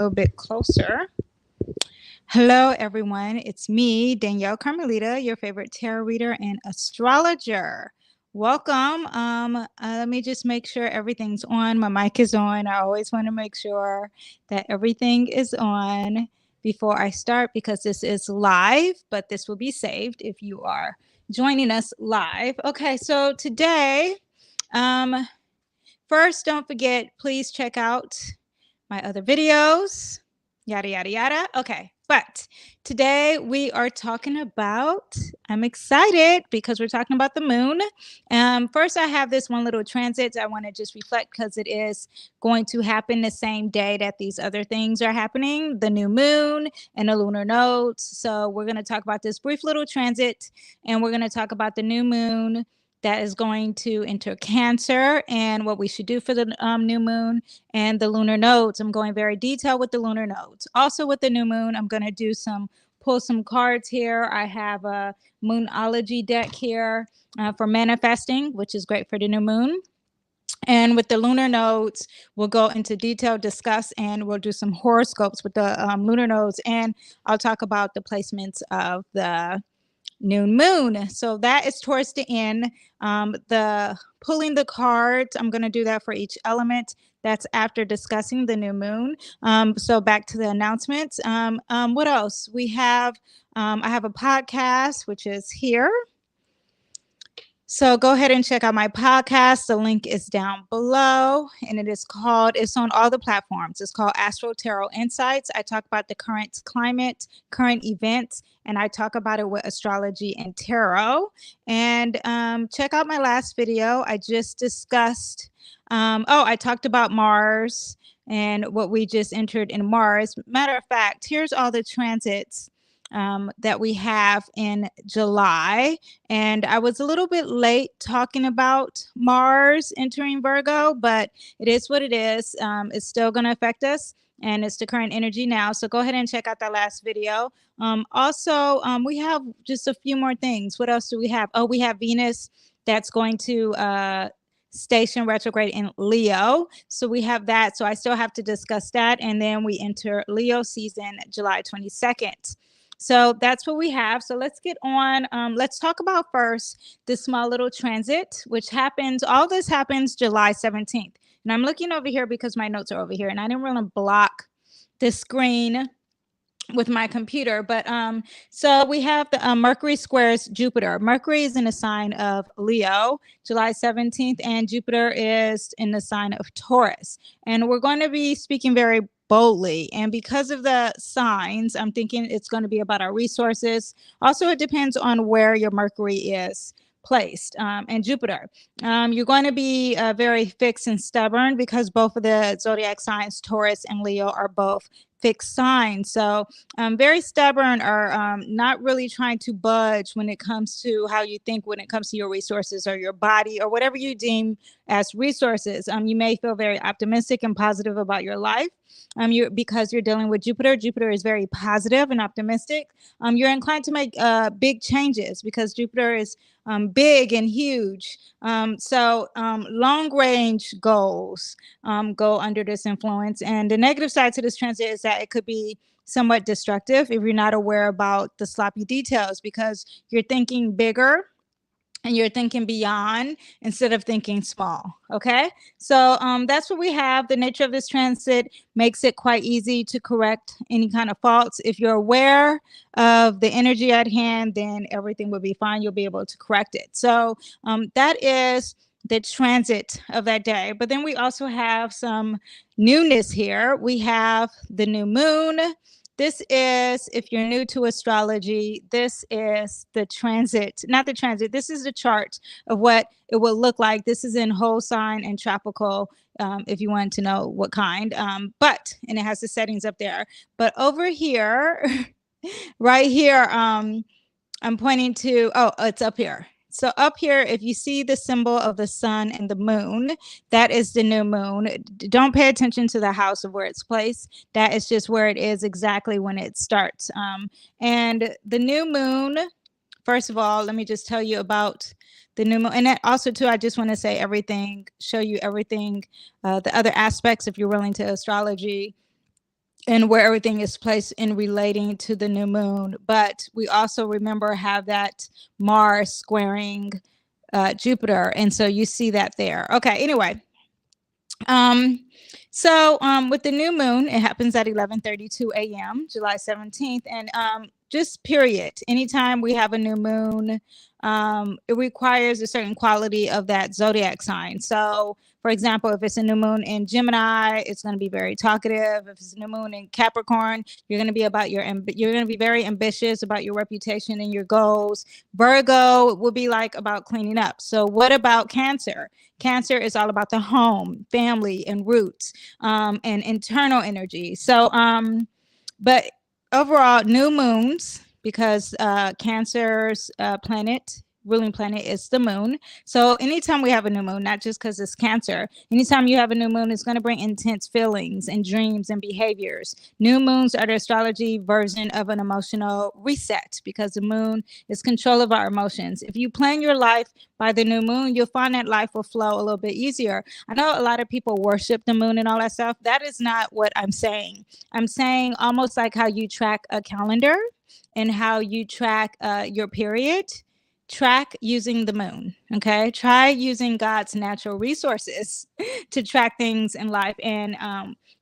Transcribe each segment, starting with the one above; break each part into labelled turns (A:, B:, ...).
A: little bit closer. Hello, everyone. It's me, Danyell Carmelita, your favorite tarot reader and astrologer. Welcome. Let me just make sure everything's on. My mic is on. I always want to make sure that everything is on before I start because this is live, but this will be saved if you are joining us live. Okay, so today, first, don't forget, please check out my other videos, yada, yada, yada. Okay, but today we are talking about, I'm excited because we're talking about the moon. First, I have this one little transit I want to just reflect because it is going to happen the same day that these other things are happening, the new moon and the lunar nodes. So we're going to talk about this brief little transit, and we're going to talk about the new moon that is going to enter Cancer and what we should do for the new moon and the lunar nodes. I'm going very detailed with the lunar nodes. Also with the new moon, I'm going to pull some cards here. I have a Moonology deck here for manifesting, which is great for the new moon. And with the lunar nodes, we'll go into detail, discuss, and we'll do some horoscopes with the lunar nodes. And I'll talk about the placements of the new moon. So that is towards the end. The pulling the cards, I'm going to do that for each element. That's after discussing the new moon. So back to the announcements. What else? We have, I have a podcast, which is here. So go ahead and check out my podcast. The link is down below, and it's on all the platforms. It's called Astro Tarot Insights. I talk about the current climate, current events, and I talk about it with astrology and tarot. And check out my last video. I just discussed, I talked about Mars and what we just entered in Mars. Matter of fact, here's all the transits that we have in July. And I was a little bit late talking about Mars entering Virgo, but it is what it is. It's still going to affect us, and it's the current energy now. So go ahead and check out that last video. Also, we have just a few more things. What else do we have? Oh, we have Venus that's going to station retrograde in Leo. So we have that. So I still have to discuss that. And then we enter Leo season July 22nd. So that's what we have. So let's get on. Let's talk about first this small little transit, which happens, all this happens July 17th. And I'm looking over here because my notes are over here, and I didn't want to block the screen with my computer. But so we have the Mercury squares Jupiter. Mercury is in the sign of Leo, July 17th, and Jupiter is in the sign of Taurus. And we're going to be speaking very boldly. And because of the signs, I'm thinking it's going to be about our resources. Also, it depends on where your Mercury is placed, and Jupiter. You're going to be very fixed and stubborn because both of the zodiac signs, Taurus and Leo, are both fixed signs. So very stubborn, or not really trying to budge when it comes to how you think, when it comes to your resources or your body or whatever you deem as resources. You may feel very optimistic and positive about your life. Because you're dealing with Jupiter. Jupiter is very positive and optimistic. You're inclined to make big changes because Jupiter is big and huge. So long range goals go under this influence. And the negative side to this transit is that it could be somewhat destructive if you're not aware about the sloppy details, because you're thinking bigger and you're thinking beyond instead of thinking small. Okay, so that's what we have. The nature of this transit makes it quite easy to correct any kind of faults. If you're aware of the energy at hand, then everything will be fine. You'll be able to correct it. So that is the transit of that day. But then we also have some newness here. We have the new moon. This is, if you're new to astrology, this is the transit, not the transit. This is the chart of what it will look like. This is in whole sign and tropical, if you want to know what kind. And it has the settings up there. But over here, right here, I'm pointing to, it's up here. So up here, if you see the symbol of the sun and the moon, that is the new moon. Don't pay attention to the house of where it's placed. That is just where it is exactly when it starts. And the new moon, first of all, let me just tell you about the new moon. And that also, too, I just want to say everything, show you everything, the other aspects if you're willing to astrology. and where everything is placed in relating to the new moon. But we also remember have that Mars squaring Jupiter, and so you see that there. Okay, anyway. With the new moon, it happens at 11:32 a.m., July 17th, and just period. Anytime we have a new moon, it requires a certain quality of that zodiac sign. So, for example, if it's a new moon in Gemini, it's going to be very talkative. If it's a new moon in Capricorn, you're going to be you're going to be very ambitious about your reputation and your goals. Virgo will be like about cleaning up. So, what about Cancer? Cancer is all about the home, family, and roots, and internal energy. So, but overall, new moons, because Cancer's ruling planet is the moon. So anytime we have a new moon, not just because it's Cancer, anytime you have a new moon, it's going to bring intense feelings and dreams and behaviors. New moons are the astrology version of an emotional reset, because the moon is control of our emotions. If you plan your life by the new moon, you'll find that life will flow a little bit easier. I know a lot of people worship the moon and all that stuff. That is not what I'm saying. I'm saying almost like how you track a calendar and how you track your period. Track using the moon. Okay, try using God's natural resources to track things in life, and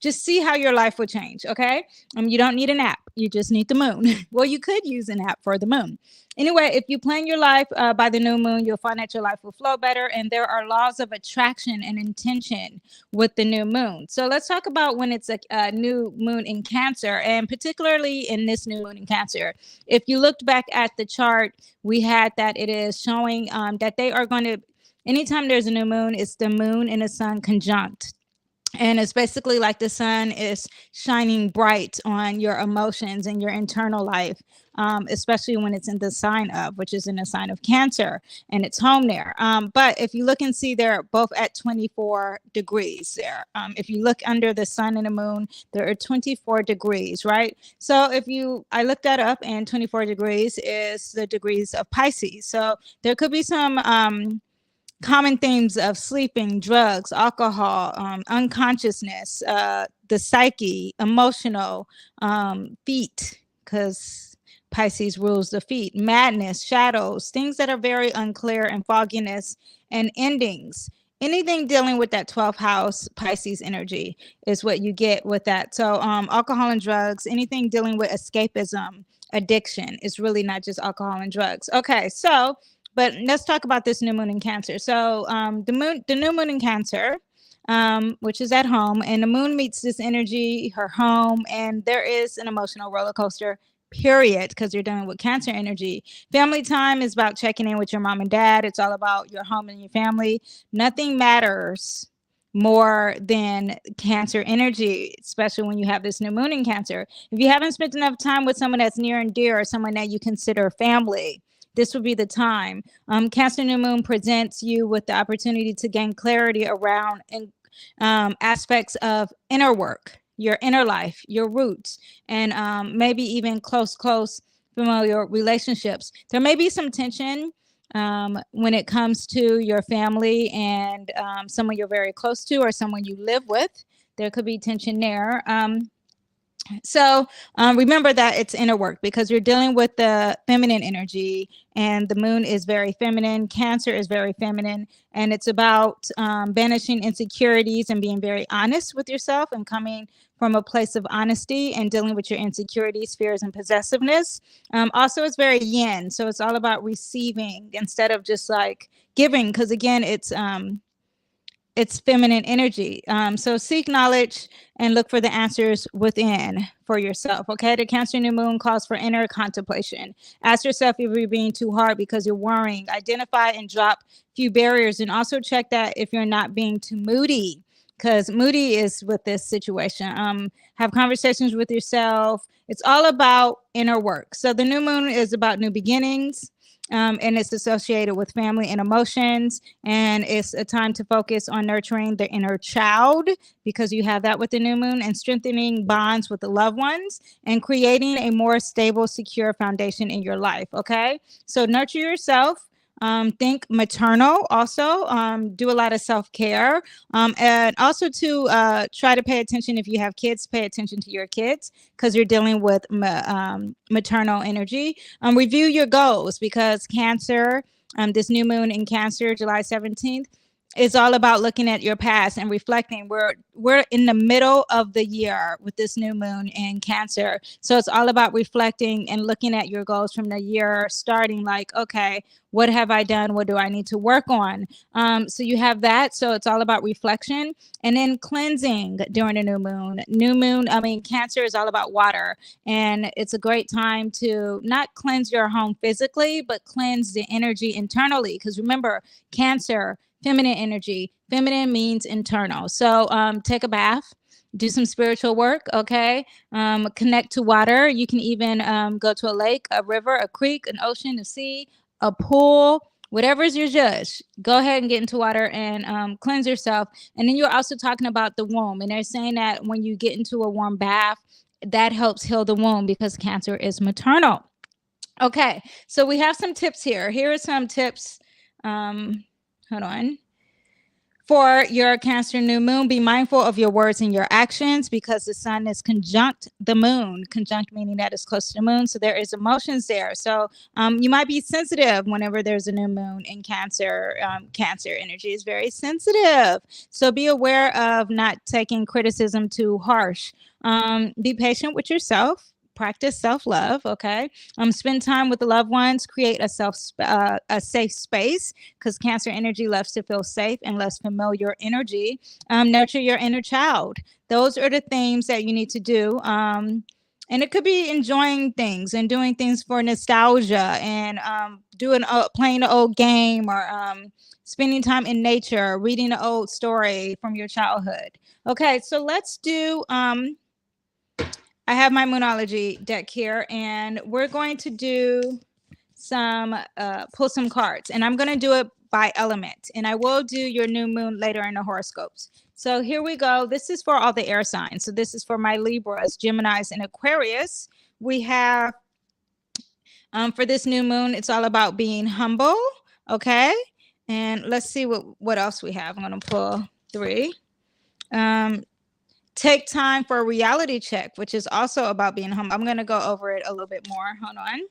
A: just see how your life will change. Okay, you don't need an app, you just need the moon. Well, you could use an app for the moon. Anyway, if you plan your life by the new moon, you'll find that your life will flow better, and there are laws of attraction and intention with the new moon. So let's talk about when it's a new moon in Cancer, and particularly in this new moon in Cancer. If you looked back at the chart, we had that it is showing that they are going to, anytime there's a new moon, it's the moon and the sun conjunct. And it's basically like the sun is shining bright on your emotions and your internal life, especially when it's in the sign of, which is in the sign of Cancer, and it's home there. But if you look and see, they're both at 24 degrees there. If you look under the sun and the moon, there are 24 degrees, right? So I looked that up, and 24 degrees is the degrees of Pisces. So there could be some common themes of sleeping, drugs, alcohol, unconsciousness, the psyche, emotional, feet, because Pisces rules the feet, madness, shadows, things that are very unclear, and fogginess, and endings. Anything dealing with that 12th house Pisces energy is what you get with that. So alcohol and drugs, anything dealing with escapism, addiction, is really not just alcohol and drugs. Okay, but let's talk about this new moon in Cancer. So the new moon in Cancer, which is at home, and the moon meets this energy, her home, and there is an emotional roller coaster, period, because you're dealing with Cancer energy. Family time is about checking in with your mom and dad. It's all about your home and your family. Nothing matters more than Cancer energy, especially when you have this new moon in Cancer. If you haven't spent enough time with someone that's near and dear, or someone that you consider family, this would be the time. Cancer new moon presents you with the opportunity to gain clarity around aspects of inner work, your inner life, your roots, and maybe even close familiar relationships. There may be some tension when it comes to your family and someone you're very close to, or someone you live with. There could be tension there. So remember that it's inner work, because you're dealing with the feminine energy, and the moon is very feminine. Cancer is very feminine, and it's about banishing insecurities and being very honest with yourself, and coming from a place of honesty and dealing with your insecurities, fears, and possessiveness. Also, it's very yin. So it's all about receiving instead of just like giving, because again, it's feminine energy. So seek knowledge and look for the answers within for yourself. Okay, the Cancer new moon calls for inner contemplation. Ask yourself if you're being too hard because you're worrying. Identify and drop few barriers, and also check that if you're not being too moody, because moody is with this situation. Have conversations with yourself. It's all about inner work. So the new moon is about new beginnings. And it's associated with family and emotions, and it's a time to focus on nurturing the inner child, because you have that with the new moon, and strengthening bonds with the loved ones, and creating a more stable, secure foundation in your life. Okay, so nurture yourself. Think maternal also. Do a lot of self-care. And also to try to pay attention if you have kids, pay attention to your kids because you're dealing with maternal energy. Review your goals because Cancer, this new moon in Cancer, July 17th, is all about looking at your past and reflecting. We're in the middle of the year with this new moon in Cancer. So it's all about reflecting and looking at your goals from the year starting, like, okay, what have I done? What do I need to work on? So you have that. So it's all about reflection and then cleansing during the new moon. Cancer is all about water. And it's a great time to not cleanse your home physically, but cleanse the energy internally. Because remember, Cancer, feminine energy. Feminine means internal. So take a bath, do some spiritual work, okay? Connect to water. You can even go to a lake, a river, a creek, an ocean, a sea, a pool, whatever is your judge. Go ahead and get into water and cleanse yourself. And then you're also talking about the womb. And they're saying that when you get into a warm bath, that helps heal the womb because Cancer is maternal. Okay, so we have some tips here. Here are some tips. Hold on. For your Cancer new moon, be mindful of your words and your actions because the sun is conjunct the moon. Conjunct meaning that it's close to the moon. So there is emotions there. So you might be sensitive whenever there's a new moon in Cancer. Cancer energy is very sensitive. So be aware of not taking criticism too harsh. Be patient with yourself. Practice self-love, okay? Spend time with the loved ones. Create a safe space because Cancer energy loves to feel safe and less familiar energy. Nurture your inner child. Those are the themes that you need to do. And it could be enjoying things and doing things for nostalgia and playing an old game or spending time in nature, reading an old story from your childhood. Okay, so let's do I have my Moonology deck here, and we're going to do pull some cards, and I'm going to do it by element, and I will do your new moon later in the horoscopes. So here we go. This is for all the air signs. So this is for my Libras, Geminis, and Aquarius. We have for this new moon, it's all about being humble. Okay, and let's see what else we have. I'm going to pull 3. Take time for a reality check, which is also about being humble. I'm going to go over it a little bit more. Hold on.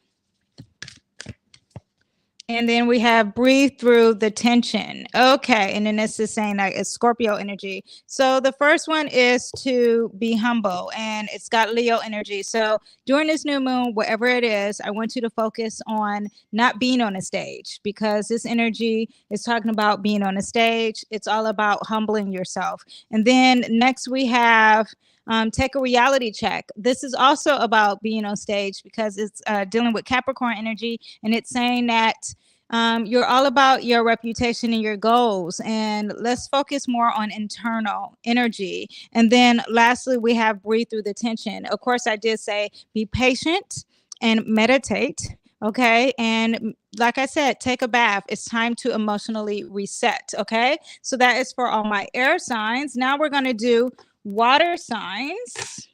A: And then we have breathe through the tension. Okay. And then this is saying like it's Scorpio energy. So the first one is to be humble and it's got Leo energy. So during this new moon, whatever it is, I want you to focus on not being on a stage because this energy is talking about being on a stage. It's all about humbling yourself. And then next we have take a reality check. This is also about being on stage because it's dealing with Capricorn energy, and it's saying that you're all about your reputation and your goals. And let's focus more on internal energy. And then lastly, we have breathe through the tension. Of course, I did say be patient and meditate. Okay. And like I said, take a bath. It's time to emotionally reset. Okay. So that is for all my air signs. Now we're going to do water signs.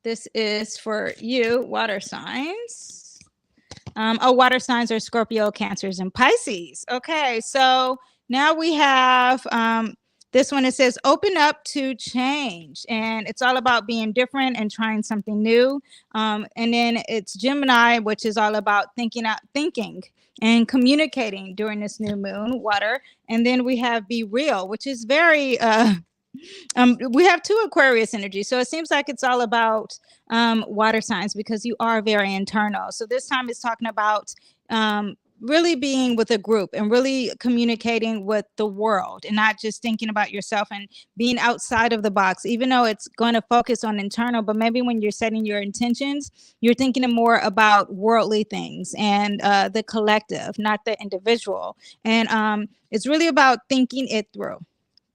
A: This is for you, water signs. Water signs are Scorpio, Cancers, and Pisces. Okay, so now we have this one. It says open up to change, and it's all about being different and trying something new. And then it's Gemini, which is all about thinking and communicating during this new moon, water. And then we have be real, which is very we have 2 Aquarius energy. So it seems like it's all about water signs because you are very internal. So this time it's talking about really being with a group and really communicating with the world and not just thinking about yourself and being outside of the box, even though it's going to focus on internal. But maybe when you're setting your intentions, you're thinking more about worldly things and the collective, not the individual. And it's really about thinking it through.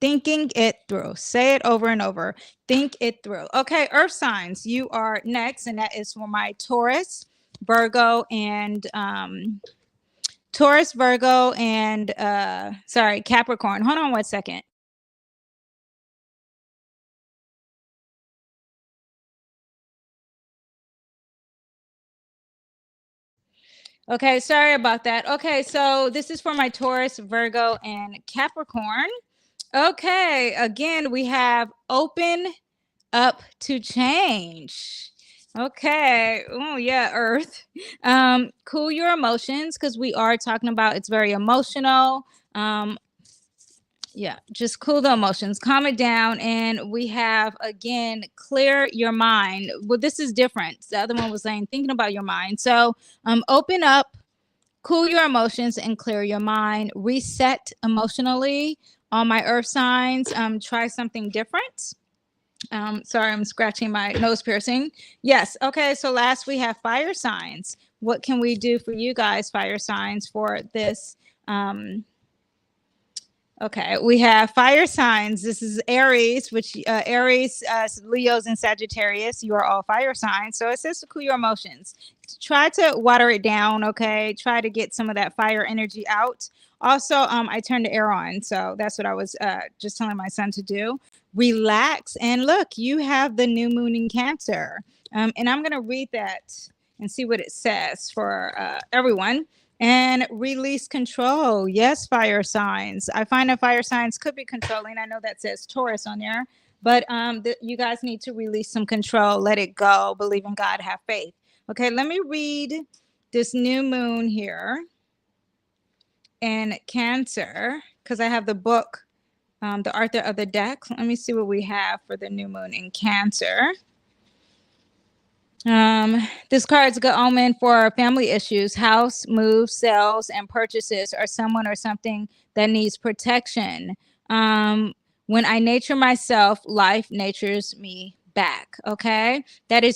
A: Thinking it through. Say it over and over. Think it through. Okay, earth signs, you are next, and that is for my Taurus, Virgo, and Capricorn. Hold on 1 second. Okay, sorry about that. Okay, so this is for my Taurus, Virgo, and Capricorn. Okay, again, we have open up to change. Okay. Oh, yeah, Earth. Cool your emotions, because we are talking about it's very emotional. Yeah, just cool the emotions, calm it down. And we have, again, clear your mind. Well, this is different. The other one was saying thinking about your mind. So open up, cool your emotions, and clear your mind. Reset emotionally. All my earth signs, try something different. Sorry, I'm scratching my nose piercing. Yes. Okay. So last we have fire signs. What can we do for you guys, fire signs, for this? Okay, we have fire signs. This is Aries, which Aries, Leos, and Sagittarius. You are all fire signs. So it says to cool your emotions. Try to water it down. Okay, try to get some of that fire energy out. Also, I turned the air on, so that's what I was just telling my son to do. Relax, and look, you have the new moon in Cancer, and I'm gonna read that and see what it says for everyone. And release control. Yes, fire signs. I find that fire signs could be controlling. I know that says Taurus on there, but you guys need to release some control. Let it go. Believe in God. Have faith. Okay, let me read this new moon here in Cancer, because I have the book, the Author of the Deck. Let me see what we have for the new moon in Cancer. This card's a good omen for family issues, house moves, sales, and purchases, or someone or something that needs protection. When I nature myself, life natures me back. Okay, that is